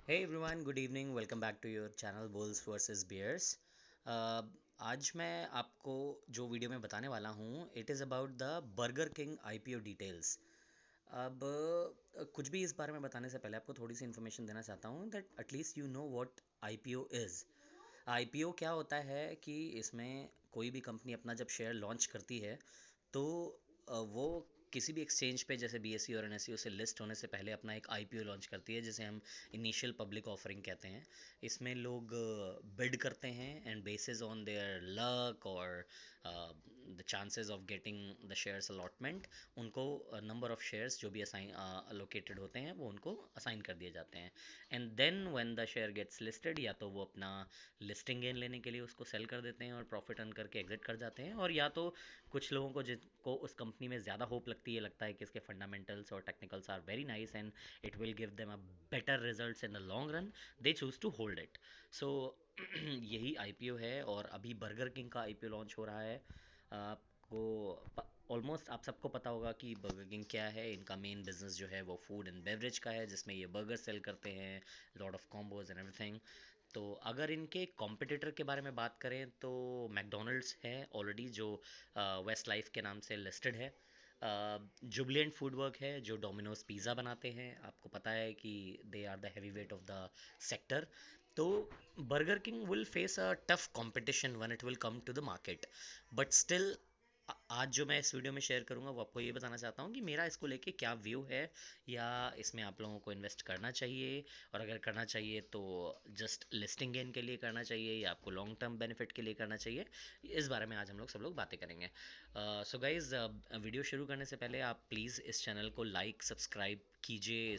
Hey everyone, good evening. Welcome back to your channel Bulls versus Bears. आज मैं आपको जो वीडियो में बताने वाला हूँ it is about the burger king IPO details. अब कुछ भी इस बारे में बताने से पहले आपको थोड़ी सी इन्फॉर्मेशन देना चाहता हूँ that at least you know what IPO is. IPO क्या होता है कि इसमें कोई भी कंपनी अपना जब शेयर लॉन्च करती है तो वो किसी भी एक्सचेंज पे जैसे बीएसई और एनएसई से लिस्ट होने से पहले अपना एक आईपीओ लॉन्च करती है जिसे हम इनिशियल पब्लिक ऑफरिंग कहते हैं। इसमें लोग बिड करते हैं and basis on their luck और the chances of getting the shares allotment उनको नंबर ऑफ शेयर्स जो भी असाइन अलोकेटेड होते हैं वो उनको असाइन कर दिए जाते हैं। And then when the share gets listed या तो वो अपना लिस्टिंग गेन लेने के लिए उसको सेल कर देते हैं और प्रॉफिट अर्न करके एग्जिट कर जाते हैं, और या तो कुछ लोगों को जिनको उस कंपनी में ज़्यादा होप लगती है, लगता है कि इसके फंडामेंटल्स और technicals are very nice and it will give them a better results in the long run, they choose to hold it. So यही आईपीओ है और अभी बर्गर किंग का आईपीओ लॉन्च हो रहा है। आपको ऑलमोस्ट आप सबको पता होगा कि बर्गर किंग क्या है। इनका मेन बिजनेस जो है वो फूड एंड बेवरेज का है, जिसमें ये बर्गर सेल करते हैं, lot of combos and everything. तो अगर इनके कॉम्पिटिटर के बारे में बात करें तो मैकडोनल्ड्स है ऑलरेडी, जो वेस्ट लाइफ के नाम से लिस्टेड है। जुबलिएंट फूड वर्क है जो डोमिनोज पिज़्ज़ा बनाते हैं, आपको पता है कि they are the heavy weight of the sector. तो Burger King will face a tough competition when it will come to the market, but still आज जो मैं इस वीडियो में शेयर करूंगा वो आपको ये बताना चाहता हूँ कि मेरा इसको लेके क्या व्यू है, या इसमें आप लोगों को इन्वेस्ट करना चाहिए, और अगर करना चाहिए तो जस्ट लिस्टिंग गेन के लिए करना चाहिए या आपको लॉन्ग टर्म बेनिफिट के लिए करना चाहिए। इस बारे में आज हम लोग सब लोग बातें करेंगे। सो गाइज, वीडियो शुरू करने से पहले आप प्लीज़ इस चैनल को लाइक सब्सक्राइब कीजिए,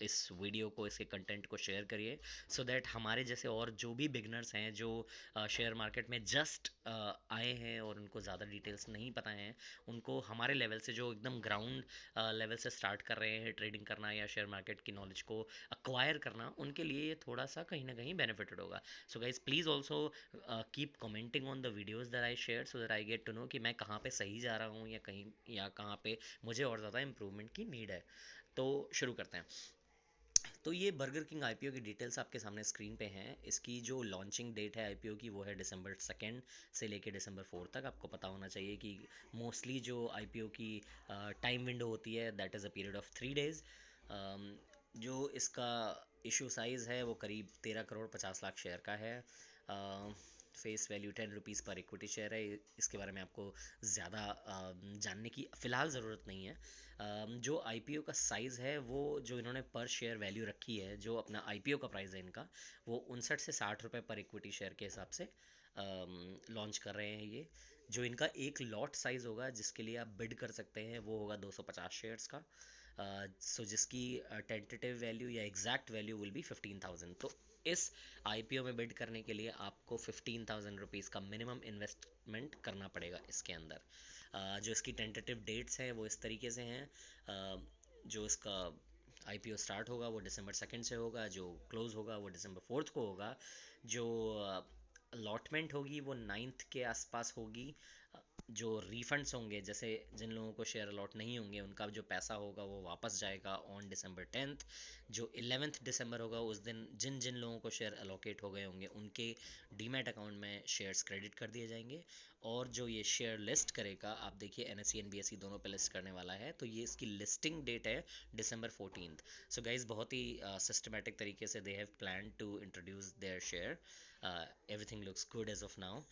इस वीडियो को, इसके कंटेंट को शेयर करिए, सो दैट हमारे जैसे और जो भी बिगनर्स हैं जो शेयर मार्केट में जस्ट आए हैं और उनको ज़्यादा डिटेल्स नहीं पता हैं, उनको हमारे लेवल से, जो एकदम ग्राउंड लेवल से स्टार्ट कर रहे हैं ट्रेडिंग करना या शेयर मार्केट की नॉलेज को अक्वायर करना, उनके लिए ये थोड़ा सा कहीं ना कहीं बेनिफिटेड होगा। So guys please also keep commenting on the videos that I share, so that I get to know कि मैं कहाँ पे सही जा रहा हूँ या कहीं, या कहाँ पे मुझे और ज़्यादा इंप्रूवमेंट की नीड है। तो शुरू करते हैं। तो ये बर्गर किंग आईपीओ की डिटेल्स आपके सामने स्क्रीन पे हैं। इसकी जो लॉन्चिंग डेट है आईपीओ की वो है December 2 से लेके December 4 तक। आपको पता होना चाहिए कि मोस्टली जो आईपीओ की टाइम विंडो होती है that is a period of 3 days। जो इसका इशू साइज़ है वो करीब 13 करोड़ 50 लाख शेयर का है। फेस वैल्यू ₹10 पर इक्विटी शेयर है। इसके बारे में आपको ज़्यादा जानने की फ़िलहाल ज़रूरत नहीं है। जो आईपीओ का साइज़ है वो जो इन्होंने पर शेयर वैल्यू रखी है, जो अपना आईपीओ का प्राइस है इनका, वो 59 से 60 रुपए पर इक्विटी शेयर के हिसाब से लॉन्च कर रहे हैं ये। जो इनका एक लॉट साइज़ होगा जिसके लिए आप बिड कर सकते हैं वो होगा 250 शेयर्स का। सो जिसकी टेंटेटिव वैल्यू या एग्जैक्ट वैल्यू विल बी 15,000। तो इस आईपीओ में बिड करने के लिए आपको 15,000 रुपीज़ का मिनिमम इन्वेस्टमेंट करना पड़ेगा इसके अंदर। जो इसकी टेंटेटिव डेट्स हैं वो इस तरीके से हैं। जो इसका आईपीओ स्टार्ट होगा वो December 2 से होगा, जो क्लोज होगा वो December 4 को होगा। जो अलॉटमेंट होगी वो 9 के आसपास होगी। जो रिफंड्स होंगे, जैसे जिन लोगों को शेयर अलॉट नहीं होंगे उनका जो पैसा होगा वो वापस जाएगा ऑन December 10। जो 11 दिसंबर होगा उस दिन जिन जिन लोगों को शेयर अलोकेट हो गए होंगे उनके डीमैट अकाउंट में शेयर्स क्रेडिट कर दिए जाएंगे। और जो ये शेयर लिस्ट करेगा, आप देखिए एनएसई एंड बीएसई दोनों पे लिस्ट करने वाला है, तो ये इसकी लिस्टिंग डेट है December 14। सो गाइज बहुत ही सिस्टमेटिक तरीके से they have plan to introduce their share. Everything looks good as of now.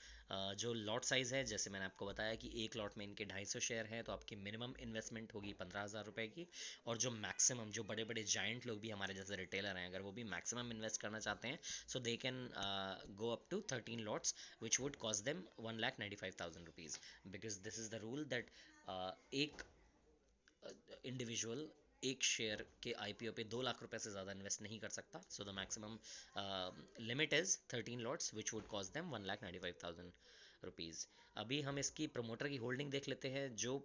जो लॉट साइज़ है, जैसे मैंने आपको बताया कि एक लॉट में इनके 250 शेयर हैं, तो आपकी मिनिमम इन्वेस्टमेंट होगी 15,000 रुपये की। और जो मैक्सिमम, जो बड़े बड़े जाइंट लोग भी हमारे जैसे रिटेलर हैं, अगर वो भी मैक्सिमम इन्वेस्ट करना चाहते हैं, so they can go up to 13 lots which would cost them 1,95,000 rupees, because this is the rule that एक इंडिविजुअल एक शेयर के आईपीओ पे 2 लाख रुपए से ज़्यादा इन्वेस्ट नहीं कर सकता। So the maximum limit is 13 lots which would cost them 1,95,000 rupees. अभी हम इसकी प्रमोटर की होल्डिंग देख लेते हैं। जो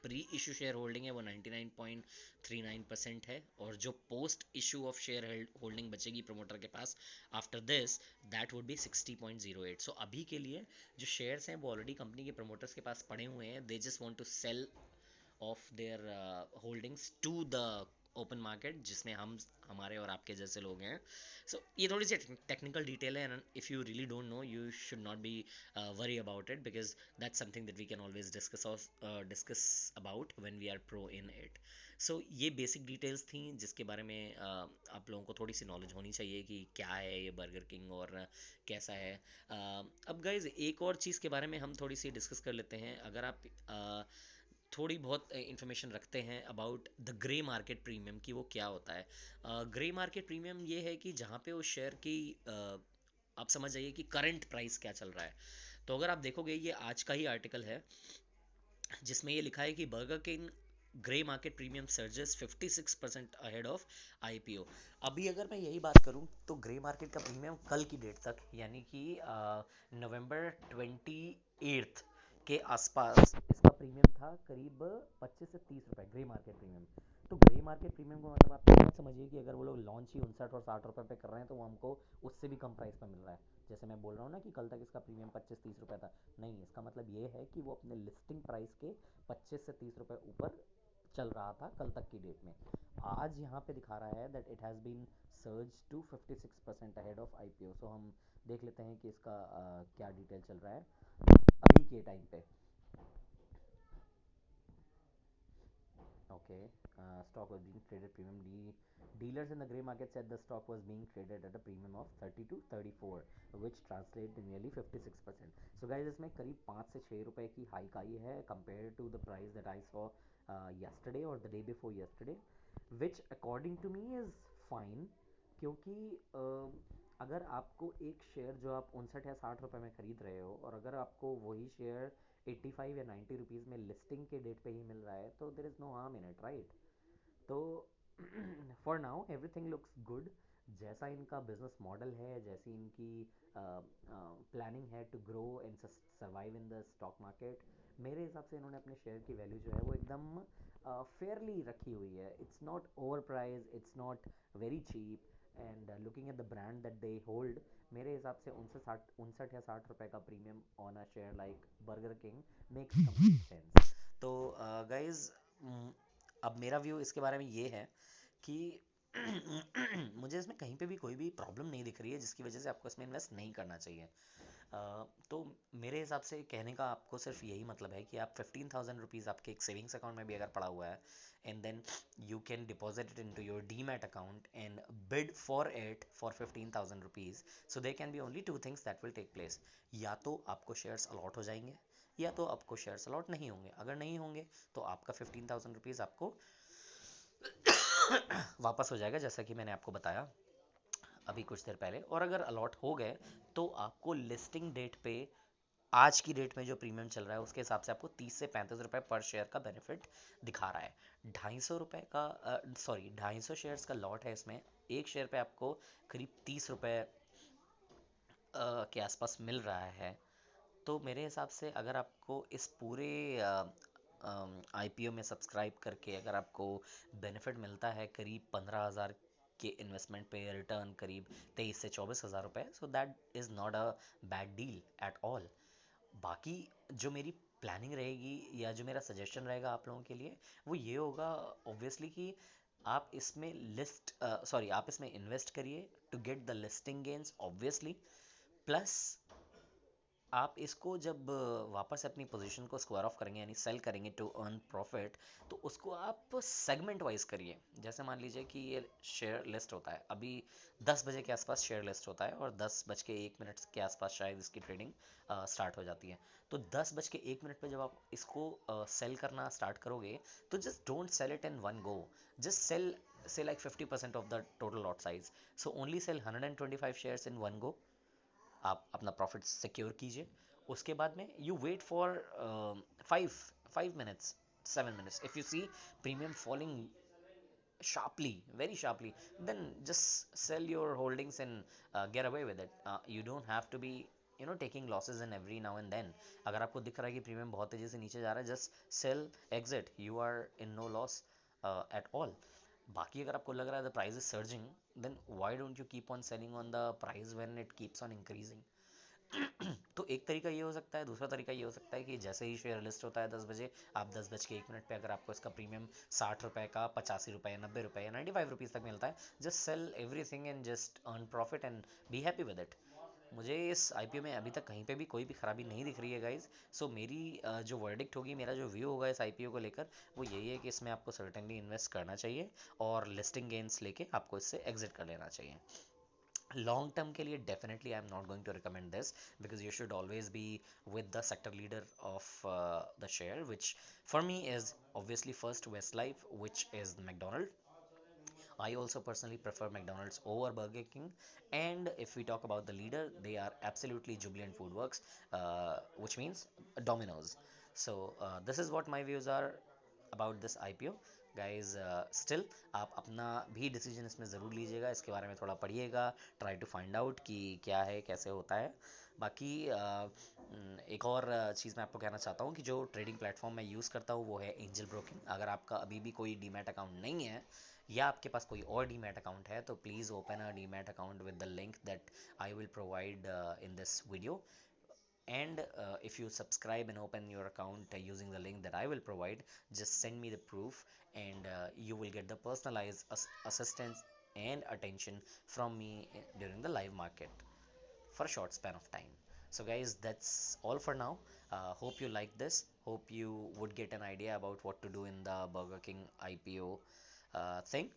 प्री इशू शेयर होल्डिंग है वो 99.39% है, और जो post issue of share holding बचेगी प्रमोटर के पास after this, that would be 60.08। So अभी के लिए जो शेयर्स हैं वो ऑलरेडी कंपनी के प्रमोटर्स के पास पड़े हुए हैं। They just want to sell of their holdings to the open market जिसमें हम हमारे और आपके जैसे लोग हैं. सो ये थोड़ी सी टेक्निकल डिटेल है, and if you really don't know you should not be worry about it, because that's something that we can always discuss about when we are pro in it. So ये basic details थी जिसके बारे में आप लोगों को थोड़ी सी knowledge होनी चाहिए कि क्या है ये बर्गर किंग और कैसा है. अब गाइज एक और चीज़ के बारे में हम थोड़ी सी डिस्कस कर लेते हैं. अगर आप थोड़ी बहुत इन्फॉर्मेशन रखते हैं about the grey market premium कि वो क्या होता है. ग्रे मार्केट प्रीमियम ये है कि जहाँ पे उस शेयर की आप समझ जाइए कि करंट प्राइस क्या चल रहा है. तो अगर आप देखोगे ये आज का ही आर्टिकल है जिसमें ये लिखा है कि burger king grey market premium surges 56% ahead of IPO. अभी अगर मैं यही बात करूं तो ग्रे मार्केट का प्रीमियम कल की डेट तक यानी कि नवंबर 28 के आसपास इसका प्रीमियम था करीब 25 से 30 रुपए ग्रे मार्केट प्रीमियम. तो ग्रे मार्केट प्रीमियम को मतलब आप मत समझिए कि अगर वो लोग लॉन्च ही 59 और 60 रुपए पे कर रहे हैं तो वो हमको उससे भी कम प्राइस पे मिल रहा है. जैसे मैं बोल रहा हूँ ना कि कल तक इसका प्रीमियम 25-30 रुपए था. नहीं, इसका मतलब ये है कि वो अपने लिस्टिंग प्राइस के 25 से 30 रुपए ऊपर चल रहा था कल तक की डेट में. आज यहाँ पे दिखा रहा है that it has been surge to 56% ahead of IPO. So हम देख लेते हैं कि इसका क्या डिटेल चल रहा है अभी के टाइम पे. Okay, stock was being traded premium. Dealers in the grey market said the stock was being traded at a premium of 30 to 34, which translate to nearly 56%. So guys, इसमें करीब 5 से 6 रुपए की हाइक आई है compared to the price that I saw yesterday or the day before yesterday, which according to me is fine. क्योंकि अगर आपको एक शेयर जो आप 59 या 60 रुपए में खरीद रहे हो और अगर आपको वही शेयर 85 या 90 रुपीज़ में लिस्टिंग के डेट पे ही मिल रहा है तो there is no harm in it, right. तो for now everything looks good. जैसा इनका बिजनेस मॉडल है, जैसी इनकी प्लानिंग है to grow and survive in the stock market, मेरे हिसाब से इन्होंने अपने शेयर की वैल्यू जो है वो एकदम फेयरली रखी हुई है. It's not overpriced, it's not very cheap, and looking at the brand that they hold, मेरे हिसाब से 59 या 60 रुपए का premium on a share like Burger King makes complete sense. तो गाइज अब मेरा व्यू इसके बारे में ये है कि मुझे इसमें कहीं पे भी कोई भी प्रॉब्लम नहीं दिख रही है जिसकी वजह से आपको इसमें इन्वेस्ट नहीं करना चाहिए. तो मेरे हिसाब से कहने का आपको सिर्फ यही मतलब है कि आप 15,000 रुपीज़ आपके एक सेविंग्स अकाउंट में भी अगर पड़ा हुआ है and then you can deposit it into your demat account and bid for it for 15,000 rupees. So there can be only two things that will take place. या तो आपको शेयर्स अलॉट हो जाएंगे या तो आपको शेयर्स अलॉट नहीं होंगे. अगर नहीं होंगे तो आपका 15,000 रुपीज़ आपको वापस हो जाएगा जैसा कि मैंने आपको बताया अभी कुछ देर पहले. और अगर अलॉट हो गए तो आपको लिस्टिंग डेट पे आज की डेट में जो प्रीमियम चल रहा है उसके हिसाब से आपको 30 से 35 रुपए पर शेयर का बेनिफिट दिखा रहा है. 250 रुपए का सॉरी 250 शेयर्स का लॉट है इसमें. एक शेयर पे आपको करीब 30 रुपए के आसपास मिल रहा है. तो मेरे हिसाब से अगर आपको इस पूरे आईपीओ में सब्सक्राइब करके अगर आपको बेनिफिट मिलता है करीब 15,000 के इन्वेस्टमेंट पे रिटर्न करीब 23 से 24 हज़ार रुपये, so that is not a bad deal at all. बाकी जो मेरी प्लानिंग रहेगी या जो मेरा सजेशन रहेगा आप लोगों के लिए वो ये होगा ऑब्वियसली कि आप इसमें आप इसमें इन्वेस्ट करिए to get the listing gains obviously. Plus आप इसको जब वापस अपनी पोजीशन को स्क्वायर ऑफ करेंगे यानी सेल करेंगे टू अर्न प्रॉफिट, तो उसको आप सेगमेंट वाइज करिए. जैसे मान लीजिए कि ये शेयर लिस्ट होता है अभी 10 बजे के आसपास शेयर लिस्ट होता है और 10 बज के 1 मिनट के आसपास शायद इसकी ट्रेडिंग स्टार्ट हो जाती है. तो 10 बज के 1 मिनट पे जब आप इसको सेल करना स्टार्ट करोगे तो just don't sell it in one go. Just sell say like 50% of the total lot size. So only sell 125 shares in one go. आप अपना प्रॉफिट सिक्योर कीजिए. उसके बाद में you wait for 5 5 minutes 7 minutes. If you see premium falling sharply, very sharply, then just sell your holdings and get away with it. You don't have to be taking losses in every now and then. अगर आपको दिख रहा है कि premium बहुत तेजी से नीचे जा रहा है, just sell, exit, you are in no loss at all. बाकी अगर आपको लग रहा है the price is surging, then why don't you keep on selling on the price when it keeps on increasing. तो एक तरीका ये हो सकता है, दूसरा तरीका ये हो सकता है कि जैसे ही शेयर लिस्ट होता है 10 बजे, आप 10 बज के 1 मिनट पे अगर आपको इसका प्रीमियम 60 रुपये का, 85 रुपये, 90 रुपये या 95 रुपीज़ तक मिलता है, just sell everything and just earn profit and be happy with it. मुझे इस आईपीओ में अभी तक कहीं पे भी कोई भी खराबी नहीं दिख रही है गाइज। सो मेरी जो वर्डिक्ट होगी, मेरा जो व्यू होगा इस आईपीओ को लेकर, वो यही है कि इसमें आपको सर्टेनली इन्वेस्ट करना चाहिए और लिस्टिंग गेंस लेके आपको इससे एग्जिट कर लेना चाहिए। लॉन्ग टर्म के लिए definitely I am not going to recommend this, because you should always be with the sector leader of the share, which for me is obviously first Westlife, which is McDonald. I also personally prefer McDonald's over Burger King. And if we talk about the leader, they are absolutely Jubilant Foodworks, which means Domino's. So this is what my views are about this IPO. Guys still आप अपना भी decision इसमें ज़रूर लीजिएगा, इसके बारे में थोड़ा पढ़िएगा, ट्राई टू फाइंड आउट कि क्या है, कैसे होता है। बाकी एक और चीज़ मैं आपको कहना चाहता हूँ कि जो ट्रेडिंग प्लेटफॉर्म मैं यूज़ करता हूँ वो है एंजल ब्रोकिंग। अगर आपका अभी भी कोई डीमैट अकाउंट नहीं है या आपके पास कोई और डीमैट अकाउंट है, तो please open a demat account with the link that I will provide in this video. And if you subscribe and open your account using the link that I will provide, just send me the proof, and you will get the personalized assistance and attention from me during the live market for a short span of time. So guys, that's all for now. Hope you like this. Hope you would get an idea about what to do in the Burger King IPO thing.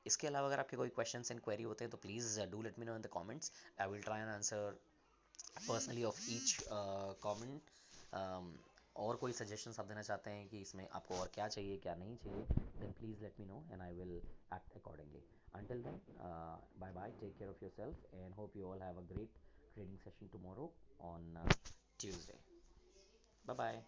इसके अलावा अगर आपके कोई questions and query होते हैं तो please do let me no in the comments. I will try and answer personally of each comment. और कोई सजेशंस आप देना चाहते हैं कि इसमें आपको और क्या चाहिए, क्या नहीं चाहिए, then please let me know and I will act accordingly. Until then, bye bye, take care of yourself, and hope you all have a great trading session tomorrow on Tuesday. Bye bye.